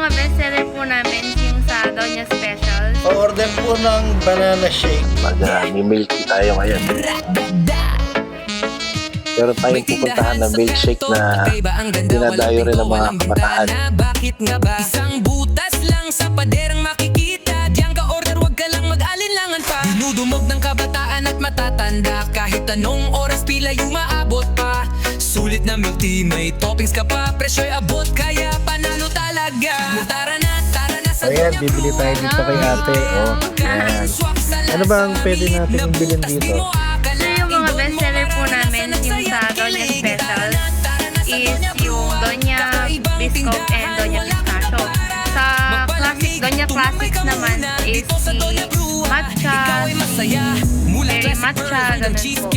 mga bestseller po namin yung sa Doña Special. Order po ng banana shake. May milk tea tayo ngayon. Pero tayong pupuntahan ng milkshake na dinadayo rin ng mga kabataan. Bakit nga ba? Isang butas lang sa paderang makikita. Diyan ka order, wag ka lang mag-alinlangan pa. Dinudumog ng kabataan at matatanda. Kahit anong oras pila yung maabot pa. Sulit na milk tea, may toppings ka pa. Presyo'y abot, kaya panalo talaga. Tara na sa Ayan, bibili tayo dito kay ate. Oh, yan. Ano ba ang pwede natin bilhin dito? So yung mga bestseller po namin yung sa Doña Special is yung Doña Biscop and Doña Pistachio. Sa classic, Doña Classics naman is si Matcha, si Berry Matcha, ganun po.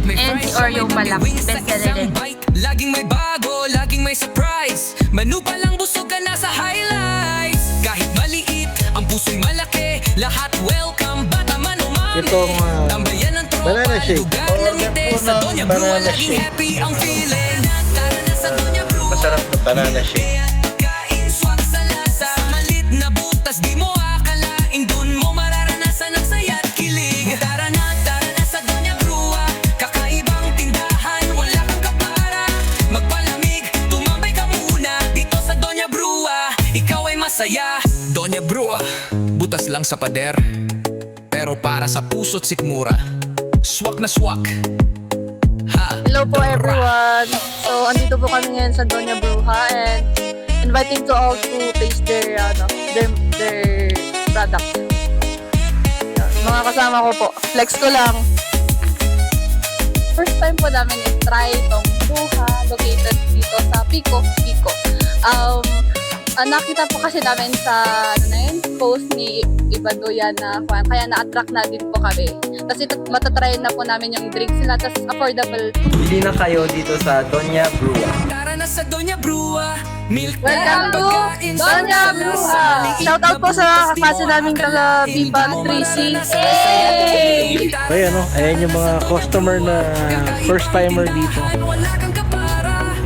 And si Oreo Malak, bestseller din. Laging may bago, laging may surprise. Menu pa lang busog ka na sa highlights. Kahit maliit, ang puso'y malaki. Lahat welcome, bata man o mami. Itong Tambayan ng tropa, banana shake. lugar ng Order ngiti. po Sa ng Doña Brua, banana laging shake. happy ang feeling. Tara na sa Doña Brua. Masarap na banana shake. Kain swak sa lasa. Sa malit na butas, di mo akalain. Dun mo mararanasan ang saya at kilig. Tara na sa Doña Brua. Kakaibang tindahan, wala kang kapara. Magpalamig, tumambay ka muna. Dito sa Doña Brua, ikaw ay masaya. Doña Brua, butas lang sa pader, pero para sa puso't sikmura. Swak na swak. Ha! Hello po everyone! So, andito po kami ngayon sa Doña Bruja and inviting to all to taste their product. Yan. Mga kasama ko po, flex ko lang. First time po namin i-try itong Bruja located dito sa Pico. Nakita po kasi namin sa post ni Ibaduya na kaya na-attract na din po kami. Kasi matatry na po namin yung drinks nila, tas affordable. Bili na kayo dito sa Doña Brua. Tara na sa Doña Brua. Milk Welcome to Doña Bruja! Shoutout po sa kasi naming taga Viva 36. Hey! Ayan, ayan yung mga customer na first timer dito.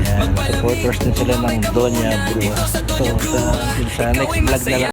Yan, supporters din sila ng Doña Brua. So, sa next vlog na lang.